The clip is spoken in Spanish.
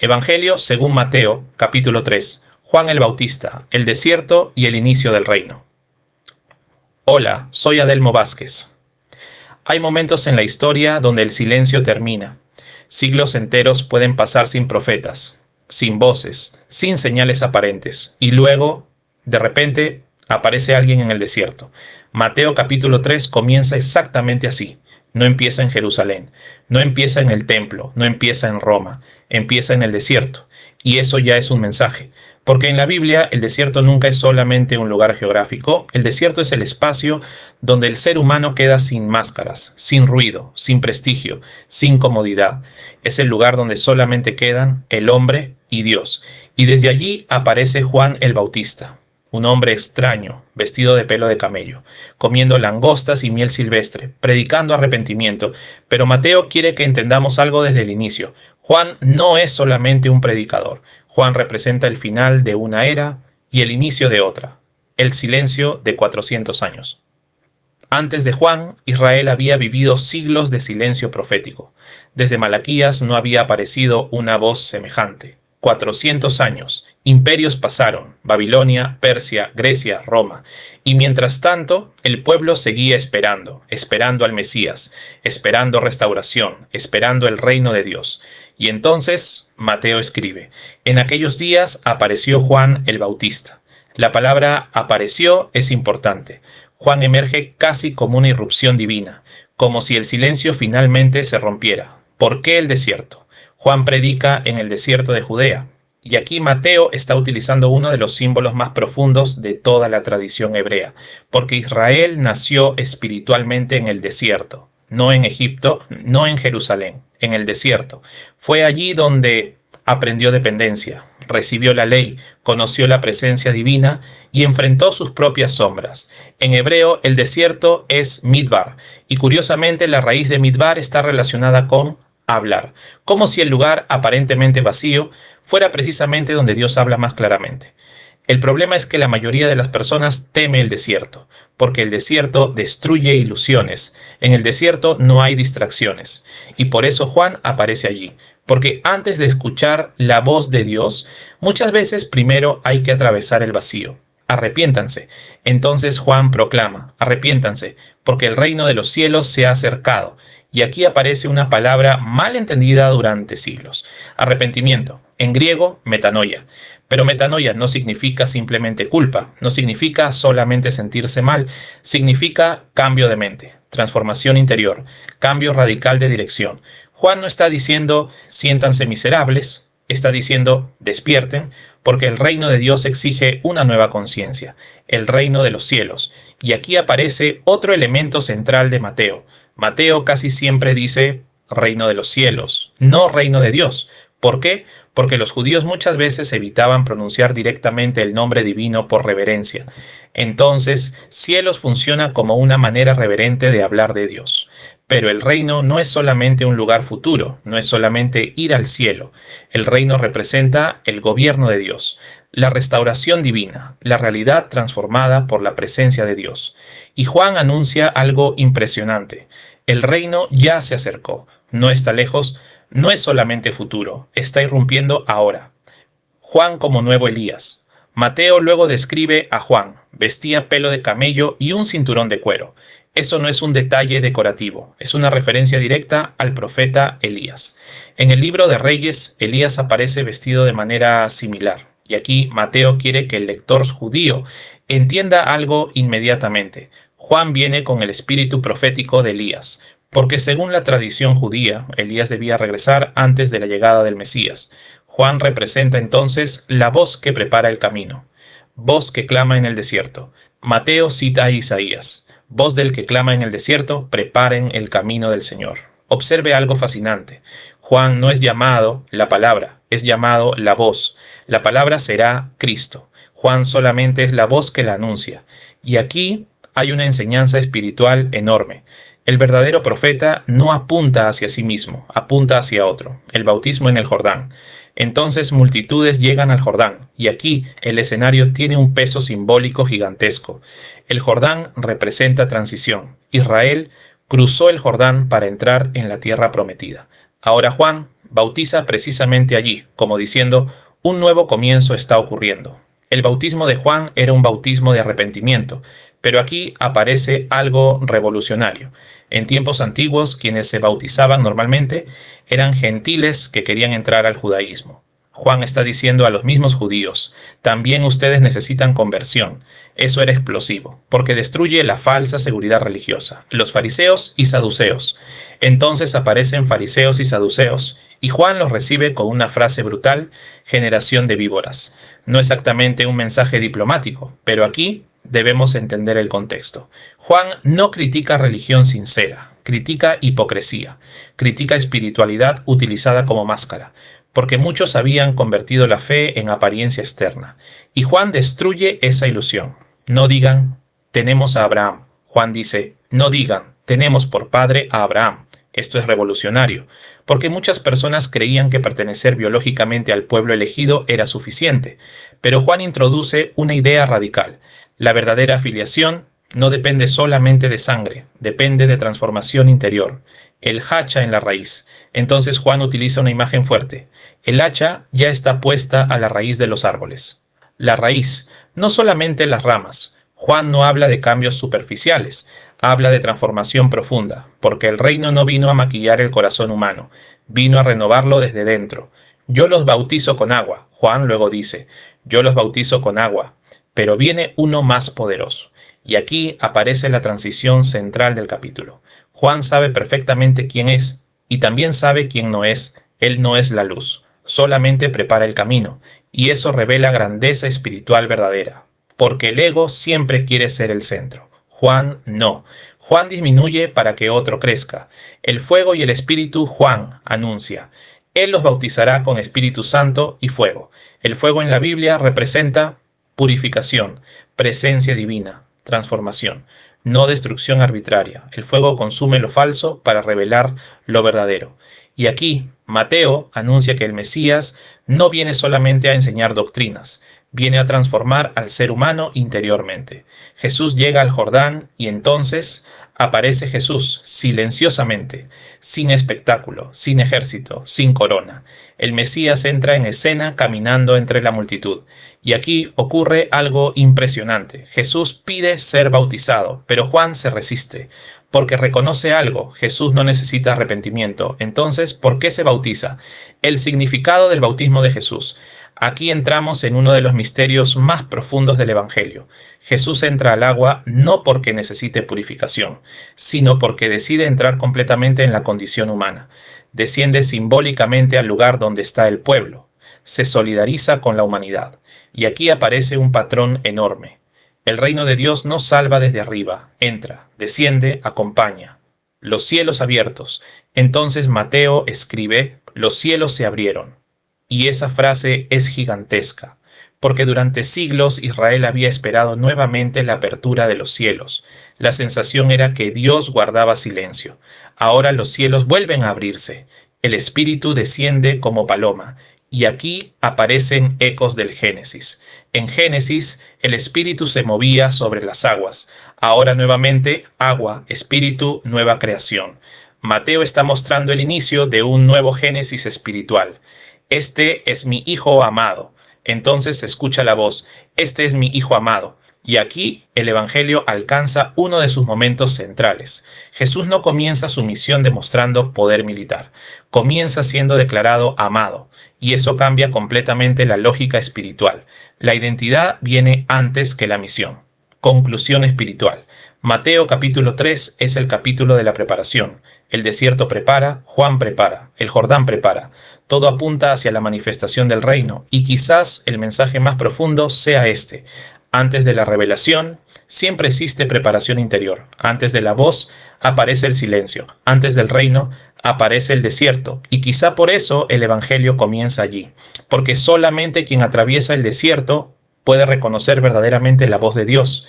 Evangelio según Mateo, capítulo 3. Juan el Bautista, el desierto y el inicio del reino. Hola, soy Adelmo Vázquez. Hay momentos en la historia donde el silencio termina. Siglos enteros pueden pasar sin profetas, sin voces, sin señales aparentes. Y luego, de repente, aparece alguien en el desierto. Mateo capítulo 3 comienza exactamente así. No empieza en Jerusalén, no empieza en el templo, no empieza en Roma, empieza en el desierto. Y eso ya es un mensaje, porque en la Biblia el desierto nunca es solamente un lugar geográfico, el desierto es el espacio donde el ser humano queda sin máscaras, sin ruido, sin prestigio, sin comodidad. Es el lugar donde solamente quedan el hombre y Dios. Y desde allí aparece Juan el Bautista. Un hombre extraño, vestido de pelo de camello, comiendo langostas y miel silvestre, predicando arrepentimiento. Pero Mateo quiere que entendamos algo desde el inicio. Juan no es solamente un predicador. Juan representa el final de una era y el inicio de otra. El silencio de 400 años. Antes de Juan, Israel había vivido siglos de silencio profético. Desde Malaquías no había aparecido una voz semejante. 400 años, imperios pasaron, Babilonia, Persia, Grecia, Roma, y mientras tanto el pueblo seguía esperando al Mesías, esperando restauración, esperando el reino de Dios. Y entonces Mateo escribe: en aquellos días apareció Juan el Bautista. La palabra apareció es importante. Juan emerge casi como una irrupción divina, como si el silencio finalmente se rompiera. ¿Por qué el desierto? Juan predica en el desierto de Judea, y aquí Mateo está utilizando uno de los símbolos más profundos de toda la tradición hebrea, porque Israel nació espiritualmente en el desierto, no en Egipto, no en Jerusalén, en el desierto. Fue allí donde aprendió dependencia, recibió la ley, conoció la presencia divina y enfrentó sus propias sombras. En hebreo el desierto es midbar, y curiosamente la raíz de midbar está relacionada con hablar, como si el lugar aparentemente vacío fuera precisamente donde Dios habla más claramente. El problema es que la mayoría de las personas teme el desierto, porque el desierto destruye ilusiones. En el desierto no hay distracciones, y por eso Juan aparece allí, porque antes de escuchar la voz de Dios, muchas veces primero hay que atravesar el vacío. Arrepiéntanse. Entonces Juan proclama: arrepiéntanse, porque el reino de los cielos se ha acercado. Y aquí aparece una palabra mal entendida durante siglos. Arrepentimiento. En griego, metanoia. Pero metanoia no significa simplemente culpa, no significa solamente sentirse mal, significa cambio de mente, transformación interior, cambio radical de dirección. Juan no está diciendo siéntanse miserables, está diciendo despierten, porque el reino de Dios exige una nueva conciencia, el reino de los cielos. Y aquí aparece otro elemento central de Mateo. Mateo casi siempre dice reino de los cielos, no reino de Dios. ¿Por qué? Porque los judíos muchas veces evitaban pronunciar directamente el nombre divino por reverencia. Entonces, cielos funciona como una manera reverente de hablar de Dios. Pero el reino no es solamente un lugar futuro, no es solamente ir al cielo. El reino representa el gobierno de Dios, la restauración divina, la realidad transformada por la presencia de Dios. Y Juan anuncia algo impresionante. El reino ya se acercó, no está lejos, no es solamente futuro, está irrumpiendo ahora. Juan como nuevo Elías. Mateo luego describe a Juan, vestía pelo de camello y un cinturón de cuero. Eso no es un detalle decorativo, es una referencia directa al profeta Elías. En el libro de Reyes, Elías aparece vestido de manera similar. Y aquí Mateo quiere que el lector judío entienda algo inmediatamente. Juan viene con el espíritu profético de Elías, porque según la tradición judía, Elías debía regresar antes de la llegada del Mesías. Juan representa entonces la voz que prepara el camino, voz que clama en el desierto. Mateo cita a Isaías: voz del que clama en el desierto, preparen el camino del Señor. Observe algo fascinante. Juan no es llamado la palabra, es llamado la voz. La palabra será Cristo. Juan solamente es la voz que la anuncia. Y aquí hay una enseñanza espiritual enorme. El verdadero profeta no apunta hacia sí mismo, apunta hacia otro. El bautismo en el Jordán. Entonces multitudes llegan al Jordán, y aquí el escenario tiene un peso simbólico gigantesco. El Jordán representa transición. Israel cruzó el Jordán para entrar en la tierra prometida. Ahora Juan bautiza precisamente allí, como diciendo, un nuevo comienzo está ocurriendo. El bautismo de Juan era un bautismo de arrepentimiento, pero aquí aparece algo revolucionario. En tiempos antiguos, quienes se bautizaban normalmente eran gentiles que querían entrar al judaísmo. Juan está diciendo a los mismos judíos, también ustedes necesitan conversión. Eso era explosivo, porque destruye la falsa seguridad religiosa, los fariseos y saduceos. Entonces aparecen fariseos y saduceos, y Juan los recibe con una frase brutal, generación de víboras. No exactamente un mensaje diplomático, pero aquí debemos entender el contexto. Juan no critica religión sincera, critica hipocresía, critica espiritualidad utilizada como máscara, porque muchos habían convertido la fe en apariencia externa. Y Juan destruye esa ilusión. No digan, tenemos a Abraham. Juan dice, no digan, tenemos por padre a Abraham. Esto es revolucionario, porque muchas personas creían que pertenecer biológicamente al pueblo elegido era suficiente. Pero Juan introduce una idea radical. La verdadera filiación no depende solamente de sangre, depende de transformación interior. El hacha en la raíz. Entonces Juan utiliza una imagen fuerte. El hacha ya está puesta a la raíz de los árboles. La raíz, no solamente las ramas. Juan no habla de cambios superficiales, habla de transformación profunda, porque el reino no vino a maquillar el corazón humano, vino a renovarlo desde dentro. Yo los bautizo con agua. Juan luego dice, yo los bautizo con agua, pero viene uno más poderoso. Y aquí aparece la transición central del capítulo. Juan sabe perfectamente quién es, y también sabe quién no es. Él no es la luz, solamente prepara el camino, y eso revela grandeza espiritual verdadera, porque el ego siempre quiere ser el centro. Juan no. Juan disminuye para que otro crezca. El fuego y el espíritu Juan anuncia. Él los bautizará con Espíritu Santo y fuego. El fuego en la Biblia representa purificación, presencia divina, transformación, no destrucción arbitraria. El fuego consume lo falso para revelar lo verdadero. Y aquí, Mateo anuncia que el Mesías no viene solamente a enseñar doctrinas, viene a transformar al ser humano interiormente. Jesús llega al Jordán y entonces aparece Jesús silenciosamente, sin espectáculo, sin ejército, sin corona. El Mesías entra en escena caminando entre la multitud. Y aquí ocurre algo impresionante. Jesús pide ser bautizado, pero Juan se resiste, porque reconoce algo. Jesús no necesita arrepentimiento. Entonces, ¿por qué se bautiza? El significado del bautismo de Jesús. Aquí entramos en uno de los misterios más profundos del Evangelio. Jesús entra al agua no porque necesite purificación, sino porque decide entrar completamente en la condición humana. Desciende simbólicamente al lugar donde está el pueblo. Se solidariza con la humanidad. Y aquí aparece un patrón enorme. El reino de Dios no salva desde arriba, entra, desciende, acompaña. Los cielos abiertos. Entonces Mateo escribe, los cielos se abrieron. Y esa frase es gigantesca, porque durante siglos Israel había esperado nuevamente la apertura de los cielos. La sensación era que Dios guardaba silencio. Ahora los cielos vuelven a abrirse. El Espíritu desciende como paloma. Y aquí aparecen ecos del Génesis. En Génesis, el Espíritu se movía sobre las aguas. Ahora nuevamente, agua, Espíritu, nueva creación. Mateo está mostrando el inicio de un nuevo Génesis espiritual. Este es mi Hijo amado. Entonces se escucha la voz, este es mi Hijo amado. Y aquí el Evangelio alcanza uno de sus momentos centrales. Jesús no comienza su misión demostrando poder militar. Comienza siendo declarado amado. Y eso cambia completamente la lógica espiritual. La identidad viene antes que la misión. Conclusión espiritual. Mateo capítulo 3 es el capítulo de la preparación. El desierto prepara, Juan prepara, el Jordán prepara. Todo apunta hacia la manifestación del reino, y quizás el mensaje más profundo sea este. Antes de la revelación, siempre existe preparación interior. Antes de la voz, aparece el silencio. Antes del reino, aparece el desierto. Y quizá por eso el Evangelio comienza allí. Porque solamente quien atraviesa el desierto puede reconocer verdaderamente la voz de Dios.